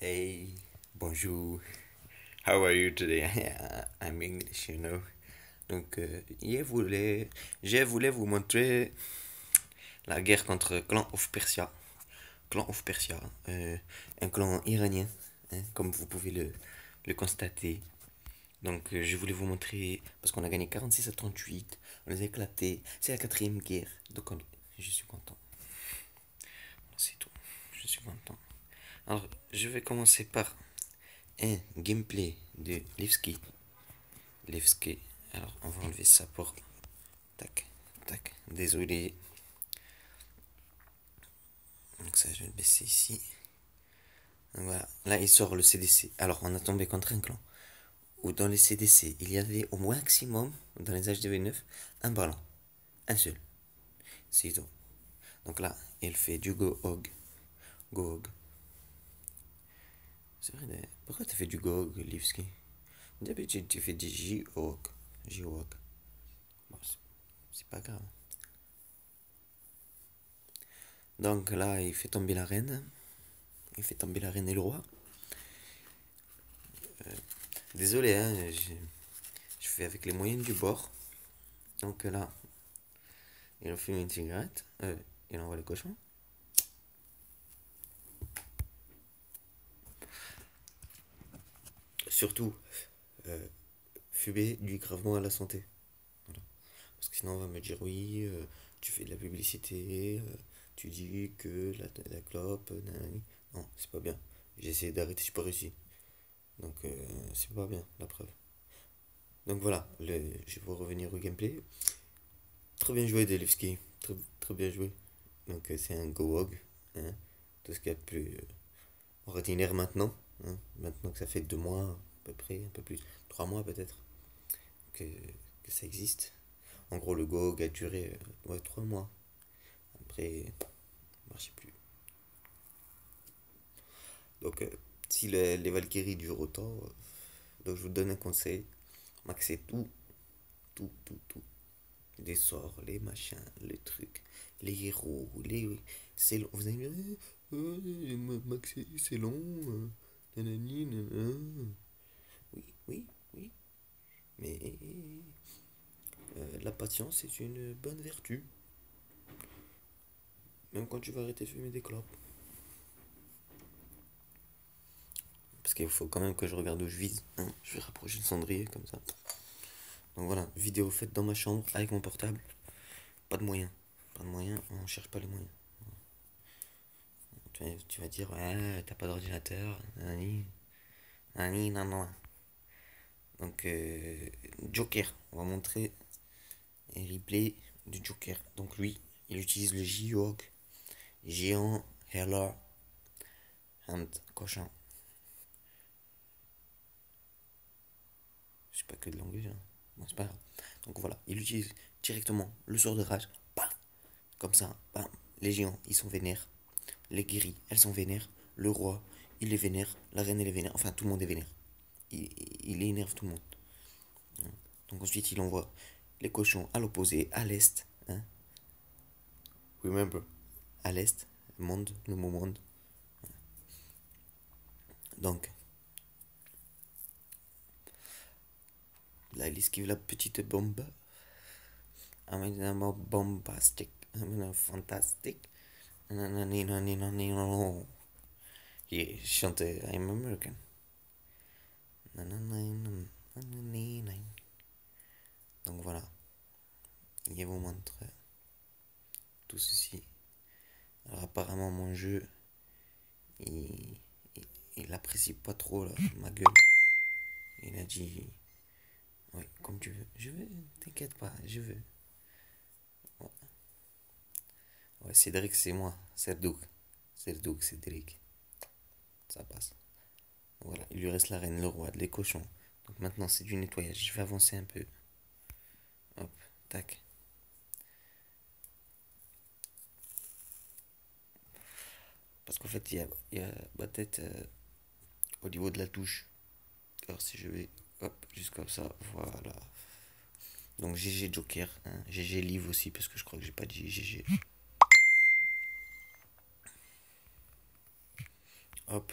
Hey, bonjour. How are you today? I'm English, you know. Donc, je voulais vous montrer la guerre contre clan of Persia. Clan of Persia, un clan iranien, hein, comme vous pouvez le constater. Donc, je voulais vous montrer, parce qu'on a gagné 46 à 38, on les a éclatés. C'est la quatrième guerre, donc je suis content. C'est tout, je suis content. Alors, je vais commencer par un gameplay de Levski. Levski. Alors, on va enlever ça pour. Tac, tac. Désolé. Donc, ça, je vais le baisser ici. Voilà. Là, il sort le CDC. Alors, on a tombé contre un clan où dans les CDC, il y avait au maximum, dans les HDV9, un ballon. Un seul. C'est tout. Donc là, il fait du Go-Hog. Go-Hog. C'est vrai, pourquoi tu fais du Go-Hog, Levski? D'habitude, tu fais du J-Hog. J-Hog. Bon, c'est pas grave. Donc là, il fait tomber la reine. Il fait tomber la reine et le roi. Désolé, hein, je fais avec les moyens du bord. Donc là, il en fume une cigarette. Il envoie le cochon. Surtout, euh, fumer nuit gravement à la santé. Voilà. Parce que sinon, on va me dire oui, tu fais de la publicité, tu dis que la clope, nanani. Non, c'est pas bien. J'ai essayé d'arrêter, j'ai pas réussi. Donc, c'est pas bien, la preuve. Donc voilà, je vais revenir au gameplay. Très bien joué, Delevski. Très, très bien joué. Donc c'est un Go-Hog. Hein. Tout ce qu'il y a de plus ordinaire maintenant. Hein. Maintenant que ça fait 2 mois, à peu près, un peu plus. 3 mois peut-être, que, que ça existe. En gros, le Go-Hog a duré 3 mois. Après, ça marchait plus. Donc si les Valkyries durent autant, donc je vous donne un conseil. Maxez tout, tout, tout, tout. Les sorts, les machins, les trucs, les héros, les. C'est long. Vous allez me dire, Maxi, c'est long. Nanani, nanana. Oui, oui, oui. Mais la patience est une bonne vertu. Même quand tu vas arrêter de fumer des clopes. Parce qu'il faut quand même que je regarde où je vise. Hein. Je vais rapprocher le cendrier comme ça. Donc voilà, vidéo faite dans ma chambre avec mon portable. Pas de moyens. Pas de moyens, on cherche pas les moyens. Tu vas dire, ouais, t'as pas d'ordinateur. Nanani. Nanani, nan, nan. Donc, Joker, on va montrer un replay du Joker. Donc, lui, il utilise le J-Hawk, géant, Heller, and cochon. C'est pas que de l'anglais, hein. Bon, c'est pas grave. Donc, voilà, il utilise directement le sort de rage. Bam. Comme ça, bam. Les géants, ils sont vénères. Les guéris, elles sont vénères. Le roi, il est vénère. La reine, elle est vénère. Enfin, tout le monde est vénère. Il énerve tout le monde. Donc, ensuite, il envoie les cochons à l'opposé, à l'est. Hein. Remember, à l'est, monde, le mot monde. Donc, là, il esquive la petite bombe. I'm bombastic. I'm fantastic. Il chante I'm American. Donc voilà, il vous montre tout ceci. Alors apparemment mon jeu, il, il apprécie pas trop là, ma gueule. Il a dit, oui, comme tu veux. Je veux, t'inquiète pas, je veux. Ouais, ouais, Cédric, c'est moi. Cerdouk. Cerdouk, Cédric. Ça passe. Voilà, il lui reste la reine, le roi, les cochons. Donc maintenant, c'est du nettoyage. Je vais avancer un peu. Hop, tac. Parce qu'en fait, il y a ma tête au niveau de la touche. Alors si je vais, hop, juste comme ça, voilà. Donc GG Joker, hein. GG Live aussi, parce que je crois que j'ai pas dit GG. Hop,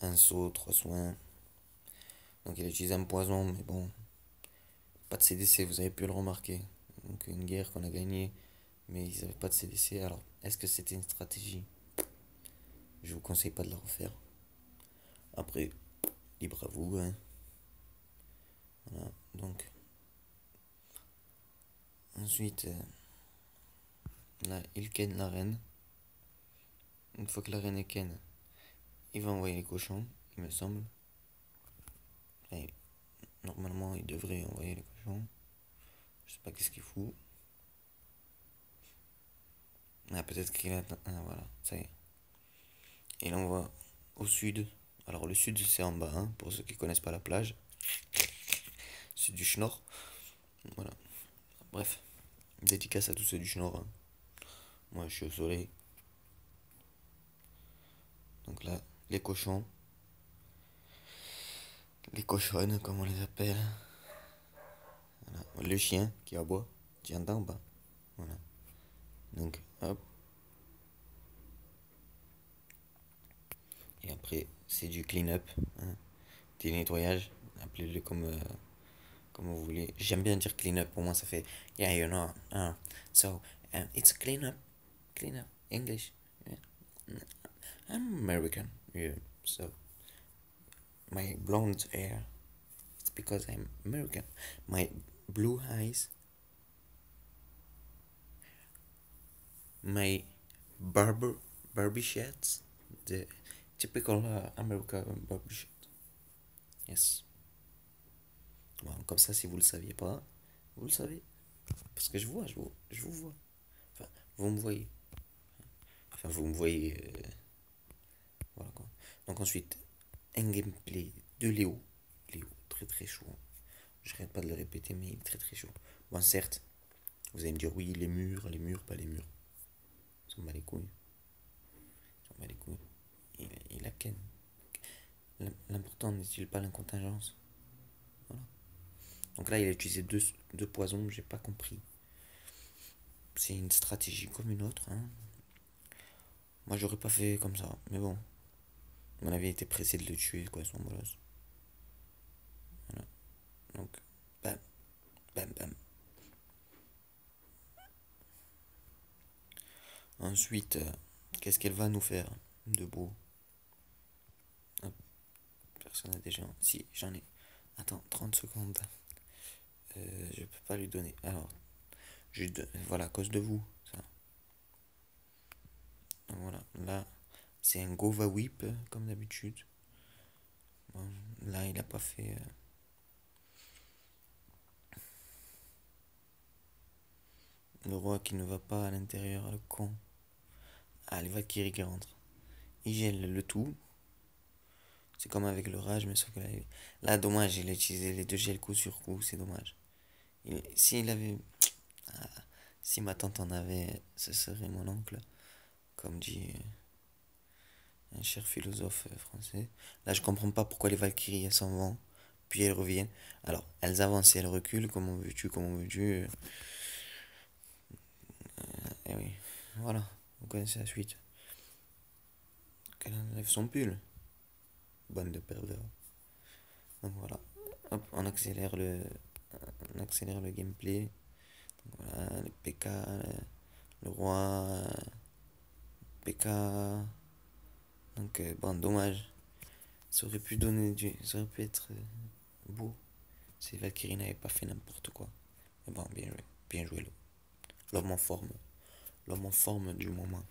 un saut, 3 soins. Donc il a utilisé un poison, mais bon, pas de CDC, vous avez pu le remarquer. Donc une guerre qu'on a gagnée, mais ils n'avaient pas de CDC. Alors, est-ce que c'était une stratégie? Je vous conseille pas de la refaire. Après, libre à vous, hein. Voilà, donc, ensuite, là, il ken la reine. Une fois que la reine est ken, il va envoyer les cochons, il me semble. Et normalement, il devrait envoyer les cochons. Je sais pas qu'est-ce qu'il fout. Ah, peut-être qu'il a. Ah, voilà, ça y est. Il envoie au sud. Alors, le sud, c'est en bas, hein, pour ceux qui connaissent pas la plage. C'est du Schnorr. Voilà. Bref, dédicace à tous ceux du Schnorr, hein. Moi, je suis au soleil. Donc là, les cochons. Les cochonnes, comme on les appelle. Voilà. Le chien qui aboie. Tu entends ou pas? Voilà. Donc, hop. Et après, c'est du clean-up, hein. Des nettoyages. Appelez-le comme vous voulez. J'aime bien dire clean-up. Pour moi, ça fait yeah, you know. So, it's clean-up. Clean-up. English. Yeah. I'm American. Yeah. So, my blonde hair. It's because I'm American. My blue eyes. My Barbie shirts. The typical American Barbie shirt. Yes. Bon, comme ça, si vous le saviez pas, vous le savez. Parce que je vous vois. Enfin, vous me voyez. Enfin, vous me voyez. Voilà quoi. Donc ensuite, un gameplay de Léo. Léo, très très chaud. Je n'arrête pas de le répéter, mais il est très très chaud. Bon, certes, vous allez me dire oui, les murs, pas les murs. On s'en bat les couilles. On s'en bat les couilles. Il a ken. L'important n'est-il pas la contingence? Voilà. Donc là, il a utilisé deux poisons, j'ai pas compris. C'est une stratégie comme une autre, hein. Moi, j'aurais pas fait comme ça, mais bon. On avait été pressé de le tuer, quoi, son bolos. Voilà. Donc, bam, bam, bam. Ensuite, qu'est-ce qu'elle va nous faire de beau? Hop, personne n'a déjà. Si, j'en ai. Attends, 30 secondes. Je peux pas lui donner. Alors, voilà, à cause de vous, ça. Donc voilà, là, c'est un Gova Whip, comme d'habitude. Bon, là, il a pas fait. Le roi qui ne va pas à l'intérieur, le con. Ah, les Valkyries qui rentrent. Il gèle le tout. C'est comme avec le rage, mais sauf que là, dommage, il a utilisé les deux gels coup sur coup, c'est dommage. S'il avait. Ah, si ma tante en avait, ce serait mon oncle, comme dit un cher philosophe français. Là, je comprends pas pourquoi les Valkyries elles s'en vont, puis elles reviennent. Alors, elles avancent et elles reculent, comment veux-tu, comment veux-tu. Et oui, voilà, vous connaissez la suite. Qu'elle enlève son pull, bande de pervers. Donc voilà, hop, on accélère le gameplay. Donc voilà, le PK, le roi, PK. Donc bon, dommage. Ça aurait pu donner du, ça aurait pu être beau si Valkyrie n'avait pas fait n'importe quoi. Mais bon, bien joué l'homme en forme, l'homme en forme du moment.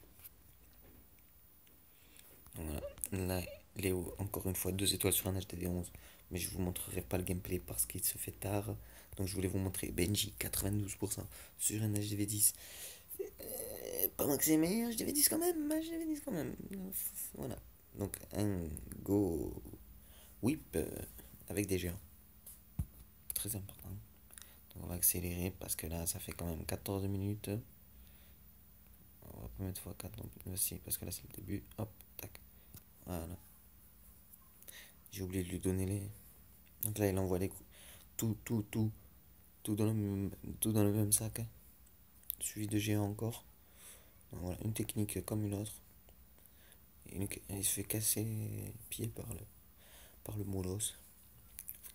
Voilà. Là, Léo, encore une fois, 2 étoiles sur un HDD 11. Mais je vous montrerai pas le gameplay parce qu'il se fait tard. Donc je voulais vous montrer Benji, 92% sur un HDV 10. Pas Maxime, mais HDV 10 quand même, HDV 10 quand même. Voilà. Donc un go whip avec des géants. Très important. Donc on va accélérer parce que là, ça fait quand même 14 minutes. On va pas mettre x4 non plus. Aussi, parce que là, c'est le début. Hop, tac. Voilà. J'ai oublié de lui donner les. Donc là, il envoie les coups. Tout dans tout dans le même sac, hein. Suivi de géants encore. Donc voilà, une technique comme une autre. il se fait casser les pieds par le molosse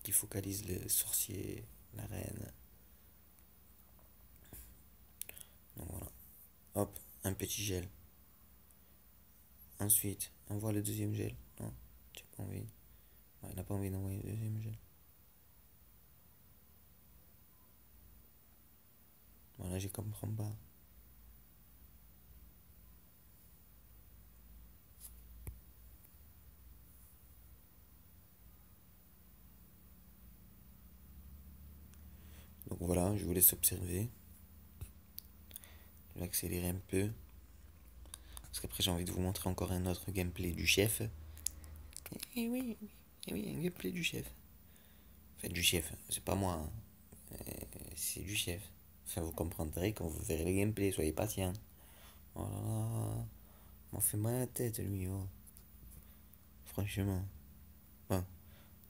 qui focalise le sorcier, la reine. Donc voilà. Hop, un petit gel. Ensuite, envoie le deuxième gel. Non, tu n'as pas envie. Ouais, il n'a pas envie d'envoyer le deuxième gel. Voilà, je comprends pas. Donc voilà, je vous laisse observer. Je vais accélérer un peu. Parce qu'après, j'ai envie de vous montrer encore un autre gameplay du chef. Eh oui, eh oui, un gameplay du chef. Enfin, du chef, c'est pas moi, hein. C'est du chef. Enfin, vous comprendrez quand vous verrez le gameplay, soyez patient. Oh là là, m'en fait mal à la tête, lui, oh. Franchement. Bon,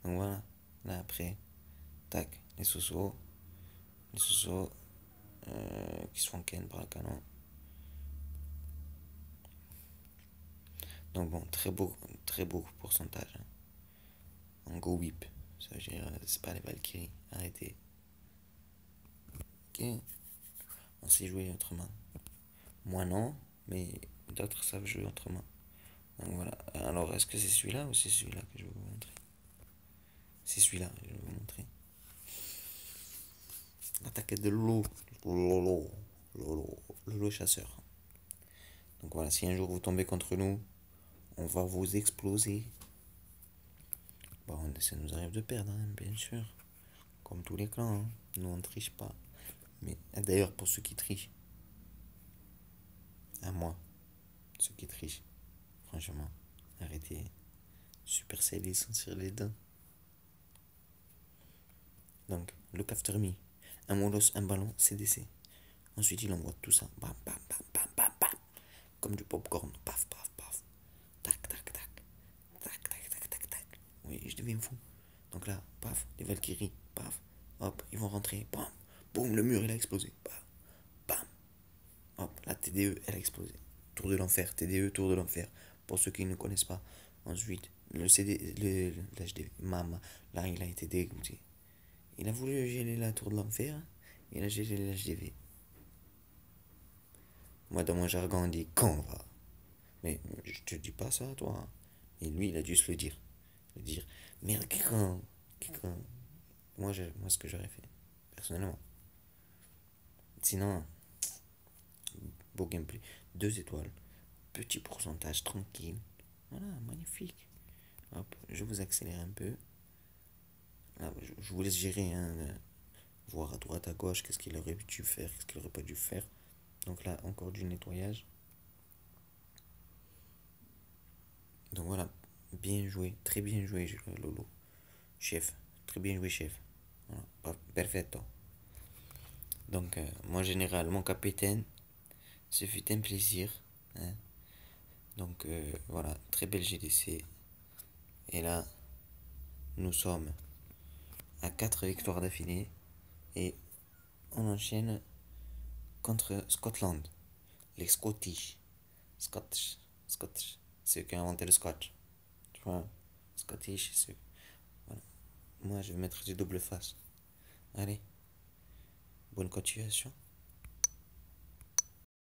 donc voilà. Là, après, tac, les sosos qui se font ken par le canon. Donc bon, très beau pourcentage, hein. En go whip. Ça veut dire, c'est pas les Valkyries. Arrêtez. Ok. On sait jouer autrement. Moi non, mais d'autres savent jouer autrement. Donc voilà. Alors, est-ce que c'est celui-là ou c'est celui-là que je vais vous montrer? C'est celui-là que je vais vous montrer. L'attaque de Lolo. Lolo. Lolo. Lolo chasseur. Donc voilà, si un jour vous tombez contre nous, on va vous exploser. Bon, ça nous arrive de perdre, hein, bien sûr. Comme tous les clans, hein. Nous, on ne triche pas. Mais d'ailleurs, pour ceux qui trichent, à moi, ceux qui trichent, franchement, arrêtez. Supercell, ils sont sur les dents. Donc, le after me, un molos, un ballon, CDC. Ensuite, il envoie tout ça. Bam, bam, bam, bam, bam, bam. Comme du popcorn. Paf, paf, paf. Tac, tac, tac. Tac, tac, tac, tac, tac. Oui, je deviens fou. Donc là, paf, les Valkyries, paf. Hop, ils vont rentrer. Bam. Boum, le mur, il a explosé. Bam. Bam. Hop, la TDE, elle a explosé. Tour de l'enfer. TDE, tour de l'enfer. Pour ceux qui ne connaissent pas. Ensuite, le CD, l'HDV. Maman, là, il a été dégoûté. Il a voulu geler la tour de l'enfer. Il a gelé l'HDV. Moi, dans mon jargon, on dit quand va. Mais je te dis pas ça, toi. Et lui, il a dû se le dire. Le dire, merde, quelqu'un. Moi, ce que j'aurais fait, personnellement. Sinon, beau gameplay. 2 étoiles. Petit pourcentage, tranquille. Voilà, magnifique. Hop, je vous accélère un peu. Là, je vous laisse gérer, hein, voir à droite, à gauche, qu'est-ce qu'il aurait dû faire, qu'est-ce qu'il aurait pas dû faire. Donc là, encore du nettoyage. Donc voilà, bien joué, très bien joué, Lolo. Chef, très bien joué, chef. Voilà, perfetto. Donc, moi, général, mon capitaine, ce fut un plaisir, hein. Donc, voilà, très belle GDC. Et là, nous sommes à 4 victoires d'affilée. Et on enchaîne contre Scotland. Les Scottish. Scottish. C'est eux qui ont inventé le scotch. Tu vois, Scottish, c'est. Voilà. Moi, je vais mettre du double face. Allez, bonne continuation.